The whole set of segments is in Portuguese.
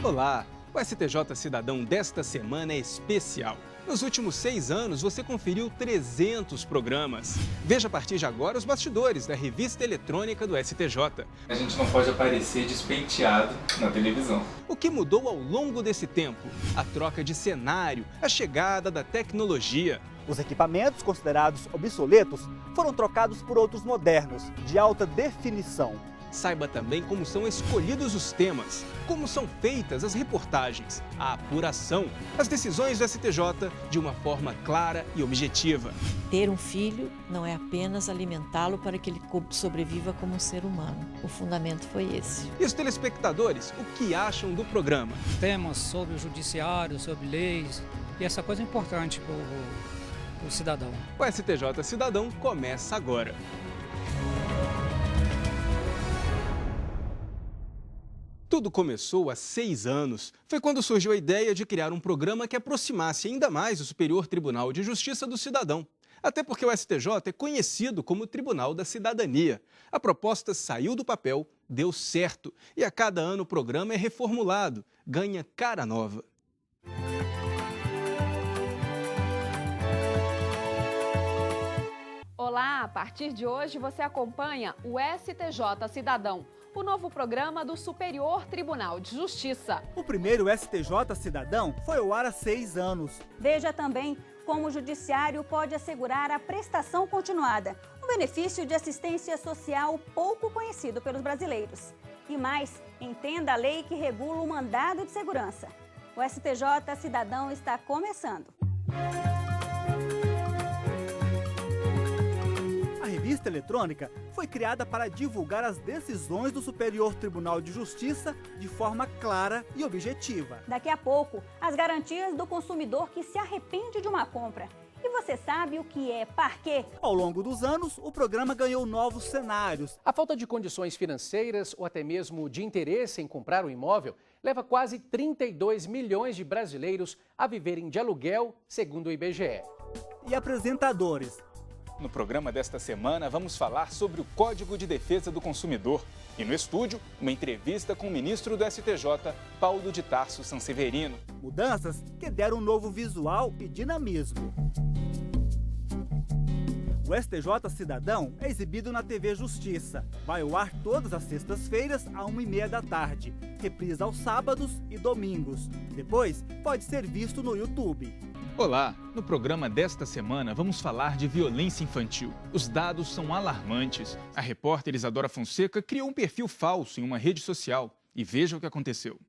Olá! O STJ Cidadão desta semana é especial. Nos últimos 6 anos, você conferiu 300 programas. Veja a partir de agora os bastidores da revista eletrônica do STJ. A gente não pode aparecer despenteado na televisão. O que mudou ao longo desse tempo? A troca de cenário, a chegada da tecnologia. Os equipamentos considerados obsoletos foram trocados por outros modernos, de alta definição. Saiba também como são escolhidos os temas, como são feitas as reportagens, a apuração, as decisões do STJ de uma forma clara e objetiva. Ter um filho não é apenas alimentá-lo para que ele sobreviva como um ser humano. O fundamento foi esse. E os telespectadores, o que acham do programa? Temas sobre o judiciário, sobre leis, e essa coisa é importante para o cidadão. O STJ Cidadão começa agora. Tudo começou há 6 anos. Foi quando surgiu a ideia de criar um programa que aproximasse ainda mais o Superior Tribunal de Justiça do cidadão. Até porque o STJ é conhecido como Tribunal da Cidadania. A proposta saiu do papel, deu certo. E a cada ano o programa é reformulado, ganha cara nova. Olá, a partir de hoje você acompanha o STJ Cidadão, o novo programa do Superior Tribunal de Justiça. O primeiro STJ Cidadão foi ao ar há 6 anos. Veja também como o Judiciário pode assegurar a prestação continuada, um benefício de assistência social pouco conhecido pelos brasileiros. E mais, entenda a lei que regula o mandado de segurança. O STJ Cidadão está começando. A revista eletrônica foi criada para divulgar as decisões do Superior Tribunal de Justiça de forma clara e objetiva. Daqui a pouco, as garantias do consumidor que se arrepende de uma compra. E você sabe o que é parquê? Ao longo dos anos, o programa ganhou novos cenários. A falta de condições financeiras ou até mesmo de interesse em comprar um imóvel leva quase 32 milhões de brasileiros a viverem de aluguel, segundo o IBGE. E apresentadores. No programa desta semana, vamos falar sobre o Código de Defesa do Consumidor. E no estúdio, uma entrevista com o ministro do STJ, Paulo de Tarso Sanseverino. Mudanças que deram um novo visual e dinamismo. O STJ Cidadão é exibido na TV Justiça. Vai ao ar todas as sextas-feiras, às 1h30 da tarde. Reprisa aos sábados e domingos. Depois, pode ser visto no YouTube. Olá! No programa desta semana vamos falar de violência infantil. Os dados são alarmantes. A repórter Isadora Fonseca criou um perfil falso em uma rede social. E veja o que aconteceu.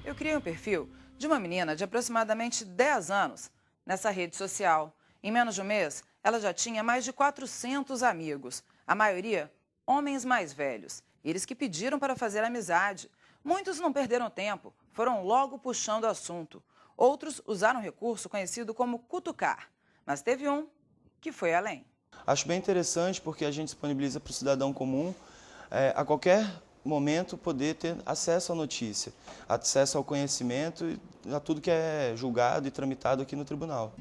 Eu criei um perfil de uma menina de aproximadamente 10 anos nessa rede social. Em menos de um mês, ela já tinha mais de 400 amigos. A maioria, homens mais velhos. Eles que pediram para fazer amizade. Muitos não perderam tempo, foram logo puxando o assunto. Outros usaram um recurso conhecido como cutucar, mas teve um que foi além. Acho bem interessante porque a gente disponibiliza para o cidadão comum, a qualquer momento, poder ter acesso à notícia, acesso ao conhecimento e a tudo que é julgado e tramitado aqui no tribunal.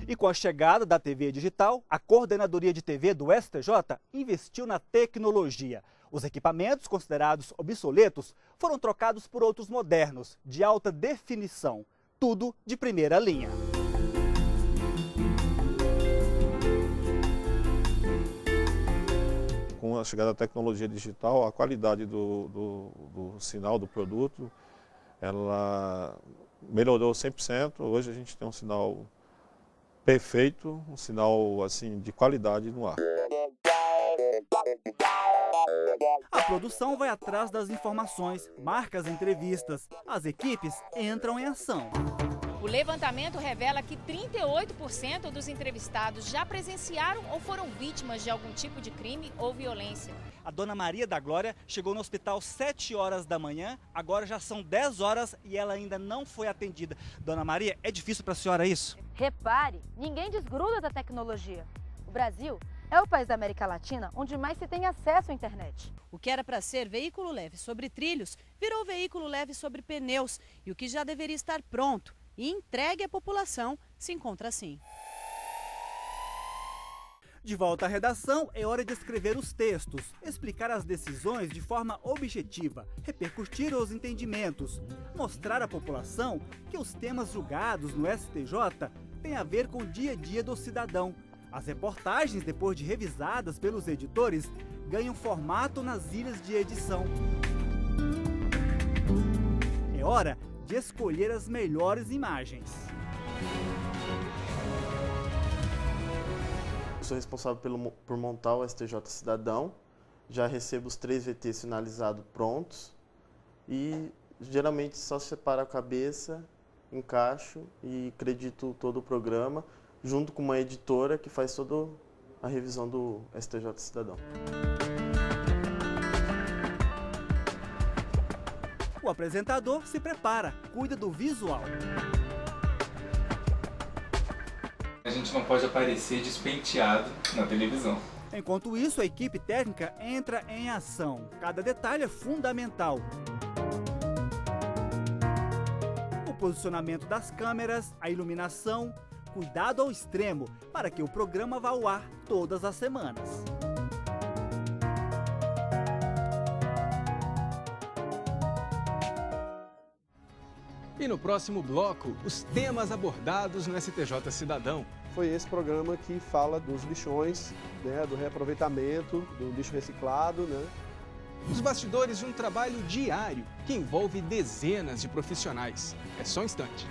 E com a chegada da TV digital, a Coordenadoria de TV do STJ investiu na tecnologia. Os equipamentos considerados obsoletos foram trocados por outros modernos, de alta definição. Tudo de primeira linha. Com a chegada da tecnologia digital, a qualidade do sinal do produto, ela melhorou 100%. Hoje a gente tem um sinal perfeito, um sinal assim de qualidade no ar. A produção vai atrás das informações, marca as entrevistas. As equipes entram em ação. O levantamento revela que 38% dos entrevistados já presenciaram ou foram vítimas de algum tipo de crime ou violência. A dona Maria da Glória chegou no hospital às 7 horas da manhã, agora já são 10 horas e ela ainda não foi atendida. Dona Maria, é difícil para a senhora isso? Repare, ninguém desgruda da tecnologia. O Brasil é o país da América Latina onde mais se tem acesso à internet. O que era para ser veículo leve sobre trilhos virou veículo leve sobre pneus e o que já deveria estar pronto e entregue à população se encontra assim. De volta à redação, é hora de escrever os textos, explicar as decisões de forma objetiva, repercutir os entendimentos, mostrar à população que os temas julgados no STJ têm a ver com o dia a dia do cidadão. As reportagens, depois de revisadas pelos editores, ganham formato nas ilhas de edição. É hora de escolher as melhores imagens. Sou responsável por montar o STJ Cidadão, já recebo os 3 VTs finalizados prontos e geralmente só separo a cabeça, encaixo e acredito todo o programa, junto com uma editora que faz toda a revisão do STJ Cidadão. O apresentador se prepara, cuida do visual. A gente não pode aparecer despenteado na televisão. Enquanto isso, a equipe técnica entra em ação. Cada detalhe é fundamental. O posicionamento das câmeras, a iluminação, cuidado ao extremo para que o programa vá ao ar todas as semanas. E no próximo bloco, os temas abordados no STJ Cidadão. Foi esse programa que fala dos lixões, né, do reaproveitamento, do lixo reciclado, né? Os bastidores de um trabalho diário que envolve dezenas de profissionais. É só um instante.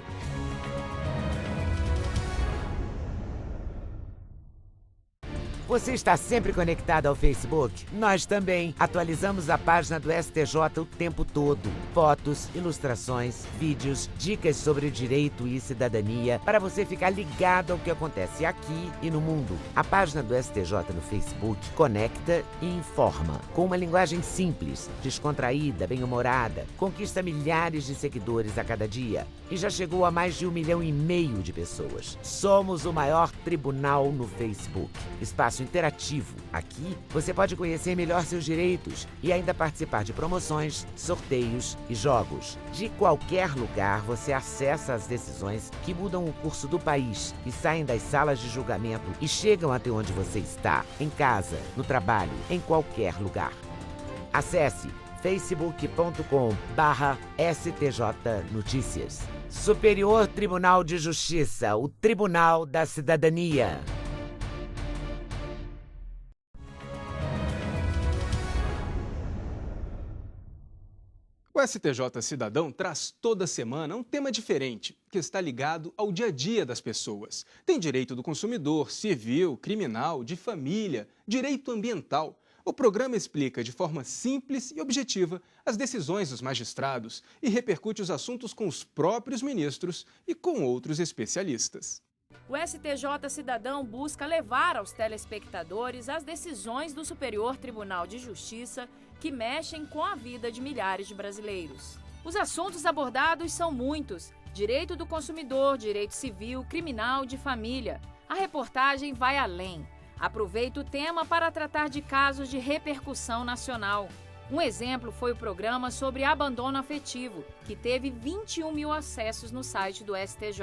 Você está sempre conectado ao Facebook? Nós também. Atualizamos a página do STJ o tempo todo. Fotos, ilustrações, vídeos, dicas sobre direito e cidadania para você ficar ligado ao que acontece aqui e no mundo. A página do STJ no Facebook conecta e informa. Com uma linguagem simples, descontraída, bem-humorada, conquista milhares de seguidores a cada dia e já chegou a mais de 1,5 milhão de pessoas. Somos o maior tribunal no Facebook. Espaço interativo. Aqui você pode conhecer melhor seus direitos e ainda participar de promoções, sorteios e jogos. De qualquer lugar você acessa as decisões que mudam o curso do país e saem das salas de julgamento e chegam até onde você está, em casa, no trabalho, em qualquer lugar. Acesse facebook.com/STJ Notícias. Superior Tribunal de Justiça, o Tribunal da Cidadania. O STJ Cidadão traz toda semana um tema diferente, que está ligado ao dia a dia das pessoas. Tem direito do consumidor, civil, criminal, de família, direito ambiental. O programa explica de forma simples e objetiva as decisões dos magistrados e repercute os assuntos com os próprios ministros e com outros especialistas. O STJ Cidadão busca levar aos telespectadores as decisões do Superior Tribunal de Justiça que mexem com a vida de milhares de brasileiros. Os assuntos abordados são muitos: direito do consumidor, direito civil, criminal, de família. A reportagem vai além. Aproveita o tema para tratar de casos de repercussão nacional. Um exemplo foi o programa sobre abandono afetivo, que teve 21 mil acessos no site do STJ.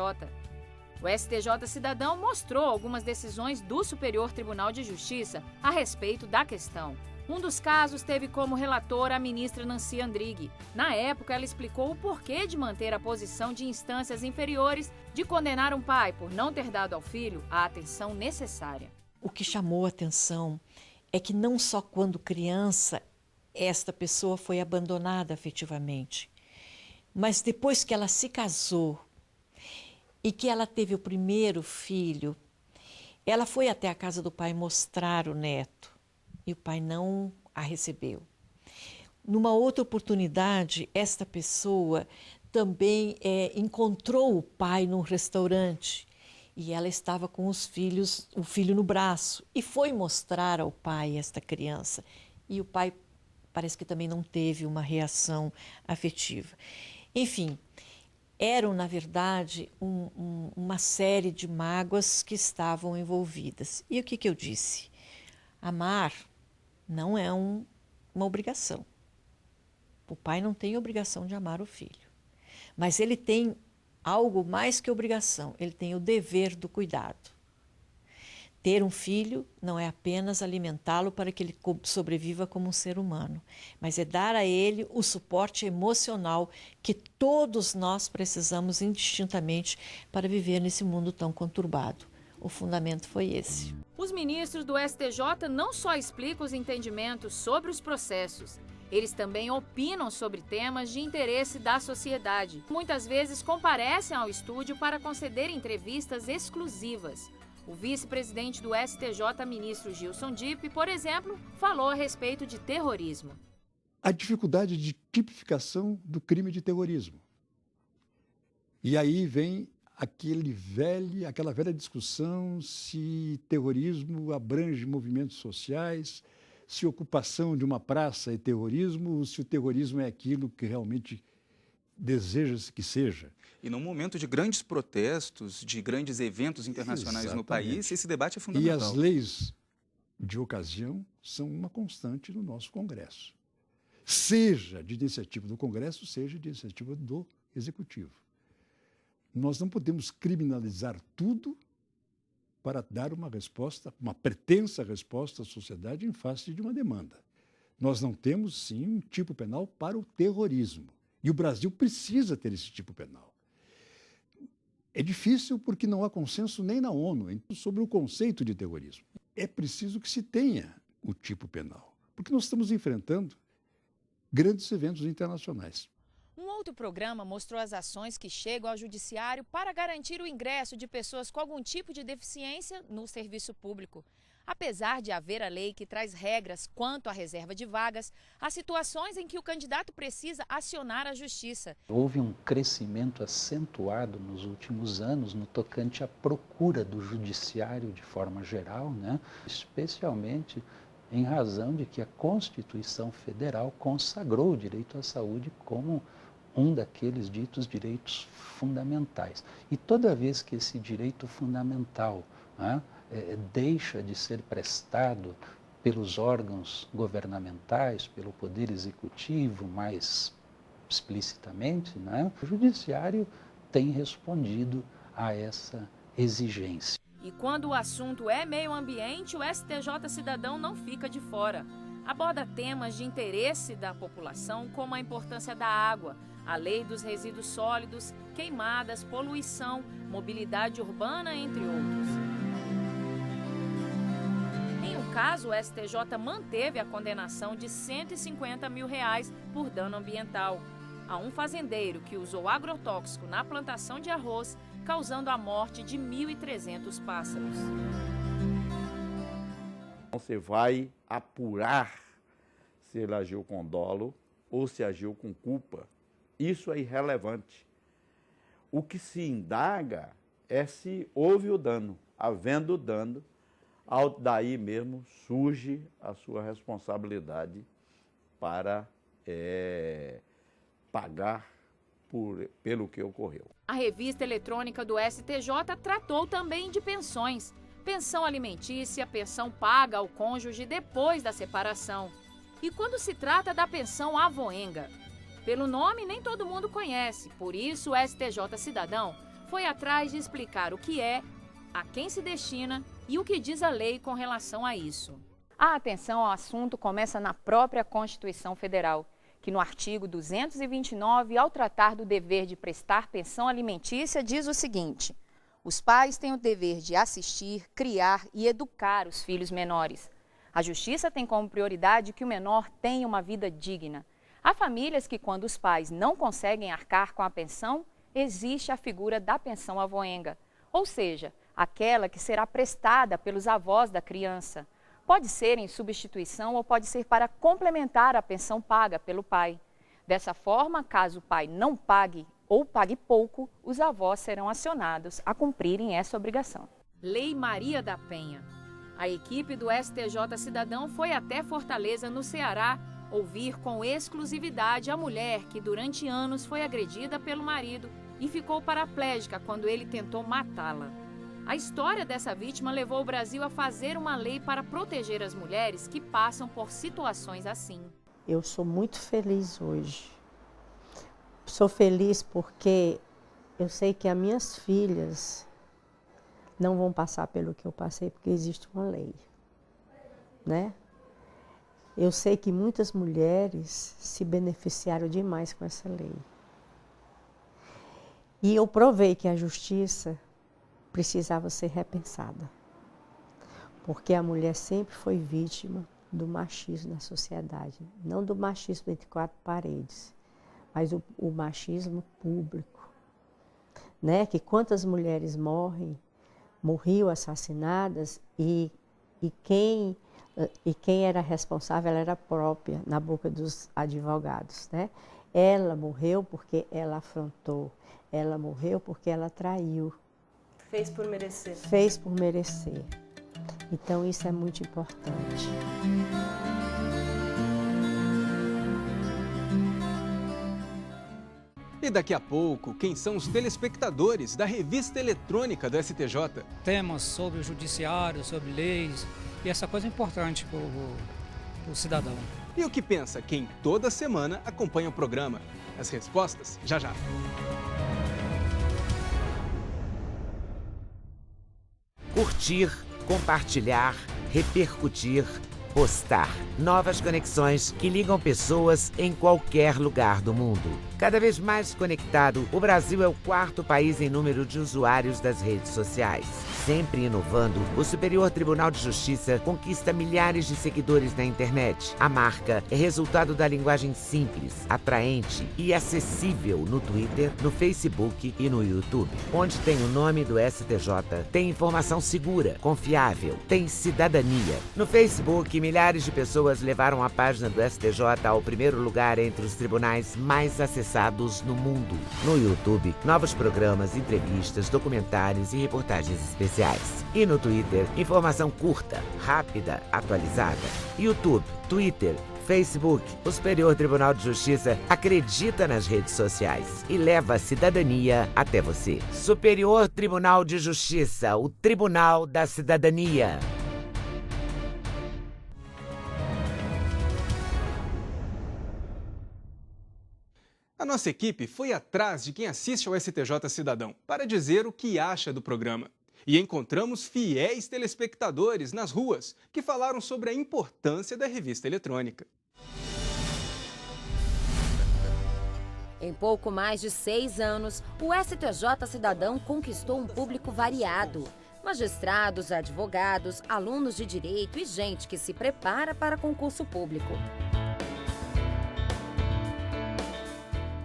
O STJ Cidadão mostrou algumas decisões do Superior Tribunal de Justiça a respeito da questão. Um dos casos teve como relatora a ministra Nancy Andrighi. Na época, ela explicou o porquê de manter a posição de instâncias inferiores de condenar um pai por não ter dado ao filho a atenção necessária. O que chamou a atenção é que não só quando criança esta pessoa foi abandonada afetivamente, mas depois que ela se casou e que ela teve o primeiro filho, ela foi até a casa do pai mostrar o neto e o pai não a recebeu. Numa outra oportunidade, esta pessoa também encontrou o pai num restaurante e ela estava com o filho no braço e foi mostrar ao pai esta criança. E o pai parece que também não teve uma reação afetiva. Enfim, eram, na verdade, uma série de mágoas que estavam envolvidas. E o que eu disse? Amar não é uma obrigação. O pai não tem obrigação de amar o filho. Mas ele tem algo mais que obrigação, ele tem o dever do cuidado. Ter um filho não é apenas alimentá-lo para que ele sobreviva como um ser humano, mas é dar a ele o suporte emocional que todos nós precisamos indistintamente para viver nesse mundo tão conturbado. O fundamento foi esse. Os ministros do STJ não só explicam os entendimentos sobre os processos, eles também opinam sobre temas de interesse da sociedade. Muitas vezes comparecem ao estúdio para conceder entrevistas exclusivas. O vice-presidente do STJ, ministro Gilson Dipp, por exemplo, falou a respeito de terrorismo. A dificuldade de tipificação do crime de terrorismo. E aí vem aquela velha discussão se terrorismo abrange movimentos sociais, se ocupação de uma praça é terrorismo, ou se o terrorismo é aquilo que realmente deseja-se que seja. E num momento de grandes protestos, de grandes eventos internacionais no país, esse debate é fundamental. E as leis de ocasião são uma constante no nosso Congresso. Seja de iniciativa do Congresso, seja de iniciativa do Executivo. Nós não podemos criminalizar tudo para dar uma resposta, uma pretensa resposta à sociedade em face de uma demanda. Nós não temos, sim, um tipo penal para o terrorismo. E o Brasil precisa ter esse tipo penal. É difícil porque não há consenso nem na ONU sobre o conceito de terrorismo. É preciso que se tenha o tipo penal, porque nós estamos enfrentando grandes eventos internacionais. Um outro programa mostrou as ações que chegam ao judiciário para garantir o ingresso de pessoas com algum tipo de deficiência no serviço público. Apesar de haver a lei que traz regras quanto à reserva de vagas, há situações em que o candidato precisa acionar a justiça. Houve um crescimento acentuado nos últimos anos no tocante à procura do judiciário de forma geral, né? Especialmente em razão de que a Constituição Federal consagrou o direito à saúde como um daqueles ditos direitos fundamentais. E toda vez que esse direito fundamental, né, deixa de ser prestado pelos órgãos governamentais, pelo Poder Executivo mais explicitamente, né, o Judiciário tem respondido a essa exigência. E quando o assunto é meio ambiente, o STJ Cidadão não fica de fora. Aborda temas de interesse da população, como a importância da água, a lei dos resíduos sólidos, queimadas, poluição, mobilidade urbana, entre outros. Em um caso, o STJ manteve a condenação de R$ 150 mil por dano ambiental a um fazendeiro que usou agrotóxico na plantação de arroz, causando a morte de 1.300 pássaros. Você vai apurar se ele agiu com dolo ou se agiu com culpa. Isso é irrelevante. O que se indaga é se houve o dano. Havendo o dano, daí mesmo surge a sua responsabilidade para pagar pelo que ocorreu. A revista eletrônica do STJ tratou também de pensões. Pensão alimentícia, pensão paga ao cônjuge depois da separação. E quando se trata da pensão avoenga? Pelo nome, nem todo mundo conhece, por isso o STJ Cidadão foi atrás de explicar o que é, a quem se destina e o que diz a lei com relação a isso. A atenção ao assunto começa na própria Constituição Federal, que no artigo 229, ao tratar do dever de prestar pensão alimentícia, diz o seguinte: os pais têm o dever de assistir, criar e educar os filhos menores. A Justiça tem como prioridade que o menor tenha uma vida digna. Há famílias que, quando os pais não conseguem arcar com a pensão, existe a figura da pensão avoenga, ou seja, aquela que será prestada pelos avós da criança. Pode ser em substituição ou pode ser para complementar a pensão paga pelo pai. Dessa forma, caso o pai não pague ou pague pouco, os avós serão acionados a cumprirem essa obrigação. Lei Maria da Penha. A equipe do STJ Cidadão foi até Fortaleza, no Ceará, ouvir com exclusividade a mulher que durante anos foi agredida pelo marido e ficou paraplégica quando ele tentou matá-la. A história dessa vítima levou o Brasil a fazer uma lei para proteger as mulheres que passam por situações assim. Eu sou muito feliz hoje. Sou feliz porque eu sei que as minhas filhas, não vão passar pelo que eu passei, porque existe uma lei, né? Eu sei que muitas mulheres se beneficiaram demais com essa lei. E eu provei que a justiça precisava ser repensada, porque a mulher sempre foi vítima do machismo na sociedade, não do machismo entre quatro paredes, mas o machismo público, né? Que quantas mulheres morriam assassinadas e quem era responsável, ela era própria, na boca dos advogados, né? Ela morreu porque ela afrontou, ela morreu porque ela traiu. Fez por merecer. Fez por merecer. Então isso é muito importante. E daqui a pouco, quem são os telespectadores da revista eletrônica do STJ? Temas sobre o judiciário, sobre leis, e essa coisa é importante para o cidadão. E o que pensa quem toda semana acompanha o programa? As respostas já já. Curtir, compartilhar, repercutir, postar. Novas conexões que ligam pessoas em qualquer lugar do mundo. Cada vez mais conectado, o Brasil é o 4º país em número de usuários das redes sociais. Sempre inovando, o Superior Tribunal de Justiça conquista milhares de seguidores na internet. A marca é resultado da linguagem simples, atraente e acessível no Twitter, no Facebook e no YouTube. Onde tem o nome do STJ, tem informação segura, confiável, tem cidadania. No Facebook, milhares de pessoas levaram a página do STJ ao primeiro lugar entre os tribunais mais acessados no mundo. No YouTube, novos programas, entrevistas, documentários e reportagens especiais. E no Twitter, informação curta, rápida, atualizada. YouTube, Twitter, Facebook, o Superior Tribunal de Justiça acredita nas redes sociais e leva a cidadania até você. Superior Tribunal de Justiça, o Tribunal da Cidadania. A nossa equipe foi atrás de quem assiste ao STJ Cidadão para dizer o que acha do programa. E encontramos fiéis telespectadores nas ruas que falaram sobre a importância da revista eletrônica. Em pouco mais de 6 anos, o STJ Cidadão conquistou um público variado. Magistrados, advogados, alunos de direito e gente que se prepara para concurso público.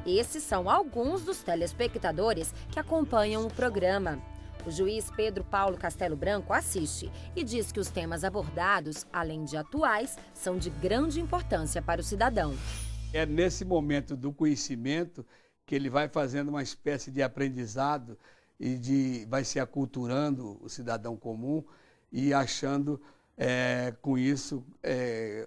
Esses são alguns dos telespectadores que acompanham o programa. O juiz Pedro Paulo Castelo Branco assiste e diz que os temas abordados, além de atuais, são de grande importância para o cidadão. É nesse momento do conhecimento que ele vai fazendo uma espécie de aprendizado e vai se aculturando o cidadão comum e achando com isso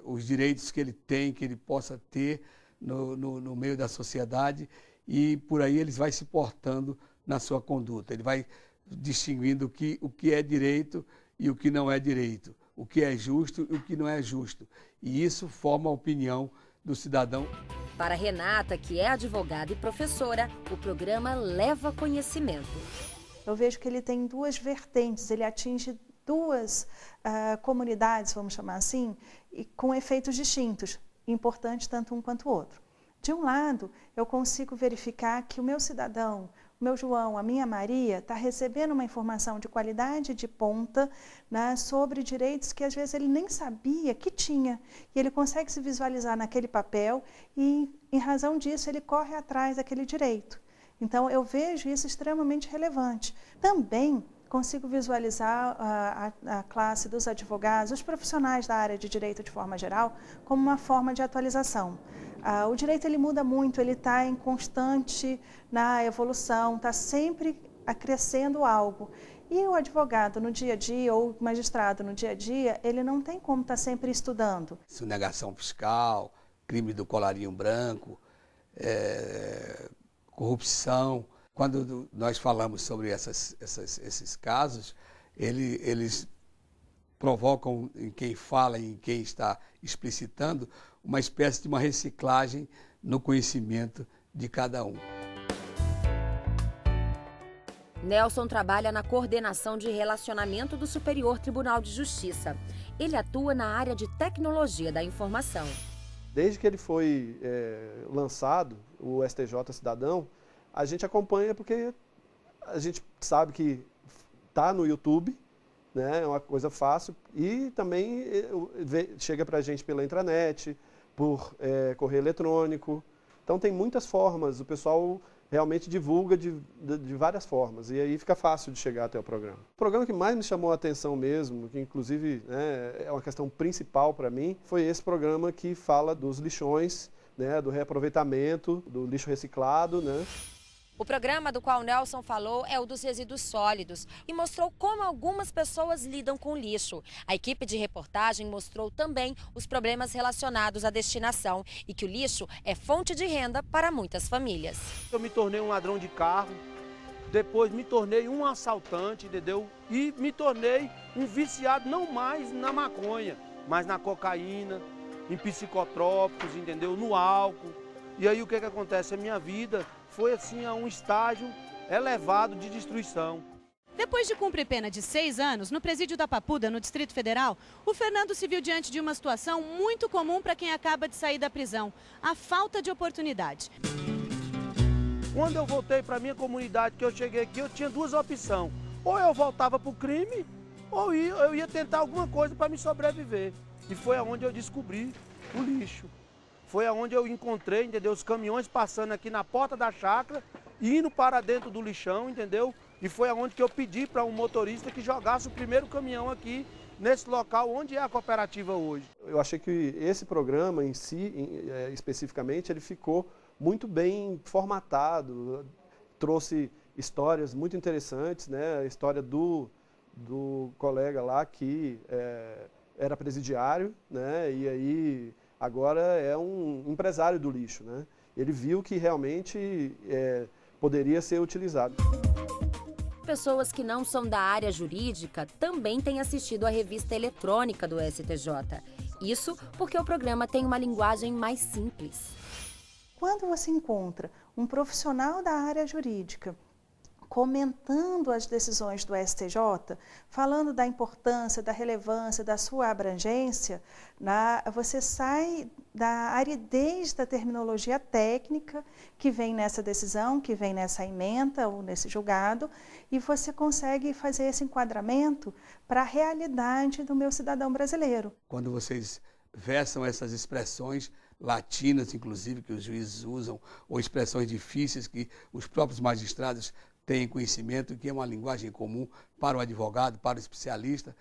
os direitos que ele tem, que ele possa ter no meio da sociedade, e por aí ele vai se portando na sua conduta. Ele vai distinguindo o que é direito e o que não é direito, o que é justo e o que não é justo. E isso forma a opinião do cidadão. Para Renata, que é advogada e professora, o programa leva conhecimento. Eu vejo que ele tem duas vertentes, ele atinge duas comunidades, vamos chamar assim, e com efeitos distintos, importantes tanto um quanto o outro. De um lado, eu consigo verificar que o meu cidadão, o meu João, a minha Maria, está recebendo uma informação de qualidade de ponta, né, sobre direitos que às vezes ele nem sabia que tinha. E ele consegue se visualizar naquele papel e, em razão disso, ele corre atrás daquele direito. Então, eu vejo isso extremamente relevante. Também consigo visualizar a classe dos advogados, os profissionais da área de direito de forma geral, como uma forma de atualização. O direito ele muda muito, ele está em constante evolução, está sempre acrescendo algo. E o advogado no dia a dia, ou o magistrado no dia a dia, ele não tem como estar sempre estudando. Sonegação fiscal, crime do colarinho branco, corrupção. Quando nós falamos sobre esses casos, eles provocam em quem fala e em quem está explicitando uma espécie de uma reciclagem no conhecimento de cada um. Nelson trabalha na coordenação de relacionamento do Superior Tribunal de Justiça. Ele atua na área de tecnologia da informação. Desde que ele foi lançado, o STJ Cidadão, a gente acompanha porque a gente sabe que está no YouTube, né, é uma coisa fácil, e também chega para a gente pela intranet, por correio eletrônico. Então tem muitas formas, o pessoal realmente divulga de várias formas, e aí fica fácil de chegar até o programa. O programa que mais me chamou a atenção mesmo, que inclusive é uma questão principal para mim, foi esse programa que fala dos lixões, né, do reaproveitamento, do lixo reciclado, né? O programa do qual Nelson falou é o dos resíduos sólidos e mostrou como algumas pessoas lidam com o lixo. A equipe de reportagem mostrou também os problemas relacionados à destinação e que o lixo é fonte de renda para muitas famílias. Eu me tornei um ladrão de carro, depois me tornei um assaltante, entendeu? E me tornei um viciado não mais na maconha, mas na cocaína, em psicotrópicos, entendeu? No álcool. E aí o que acontece? A minha vida foi assim a um estágio elevado de destruição. Depois de cumprir pena de 6 anos no presídio da Papuda, no Distrito Federal, o Fernando se viu diante de uma situação muito comum para quem acaba de sair da prisão: a falta de oportunidade. Quando eu voltei para a minha comunidade, que eu cheguei aqui, eu tinha duas opções. Ou eu voltava para o crime, ou eu ia tentar alguma coisa para me sobreviver. E foi aonde eu descobri o lixo. Foi aonde eu encontrei, entendeu, os caminhões passando aqui na porta da chácara, indo para dentro do lixão, entendeu? E foi aonde que eu pedi para um motorista que jogasse o primeiro caminhão aqui, nesse local onde é a cooperativa hoje. Eu achei que esse programa em si, especificamente, ele ficou muito bem formatado, trouxe histórias muito interessantes, né? A história do colega lá que era presidiário, né? E aí agora é um empresário do lixo, né? Ele viu que realmente poderia ser utilizado. Pessoas que não são da área jurídica também têm assistido à revista eletrônica do STJ. Isso porque o programa tem uma linguagem mais simples. Quando você encontra um profissional da área jurídica comentando as decisões do STJ, falando da importância, da relevância, da sua abrangência, você sai da aridez da terminologia técnica que vem nessa decisão, que vem nessa ementa ou nesse julgado, e você consegue fazer esse enquadramento para a realidade do meu cidadão brasileiro. Quando vocês versam essas expressões latinas, inclusive, que os juízes usam, ou expressões difíceis que os próprios magistrados têm conhecimento, que é uma linguagem comum para o advogado, para o especialista,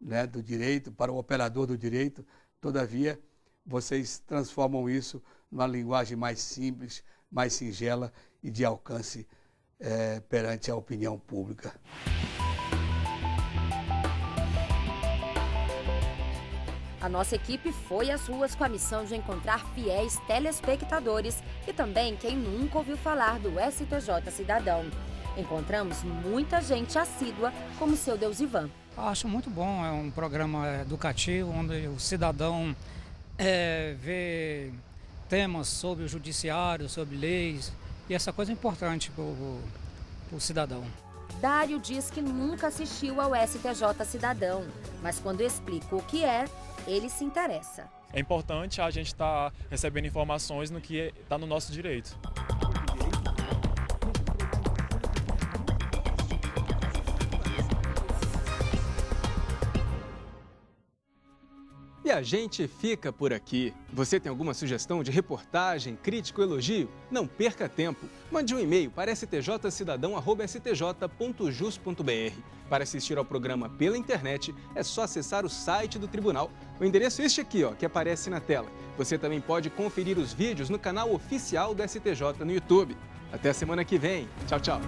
né, do direito, para o operador do direito. Todavia, vocês transformam isso numa linguagem mais simples, mais singela e de alcance perante a opinião pública. A nossa equipe foi às ruas com a missão de encontrar fiéis telespectadores e também quem nunca ouviu falar do STJ Cidadão. Encontramos muita gente assídua, como o seu Deus Ivan. Acho muito bom, é um programa educativo onde o cidadão vê temas sobre o judiciário, sobre leis, e essa coisa é importante para o cidadão. Dário diz que nunca assistiu ao STJ Cidadão, mas quando explica o que é, ele se interessa. É importante a gente estar recebendo informações no que está no nosso direito. E a gente fica por aqui. Você tem alguma sugestão de reportagem, crítica ou elogio? Não perca tempo. Mande um e-mail para stjcidadão@stj.jus.br. Para assistir ao programa pela internet, é só acessar o site do tribunal. O endereço é este aqui, que aparece na tela. Você também pode conferir os vídeos no canal oficial do STJ no YouTube. Até a semana que vem. Tchau, tchau.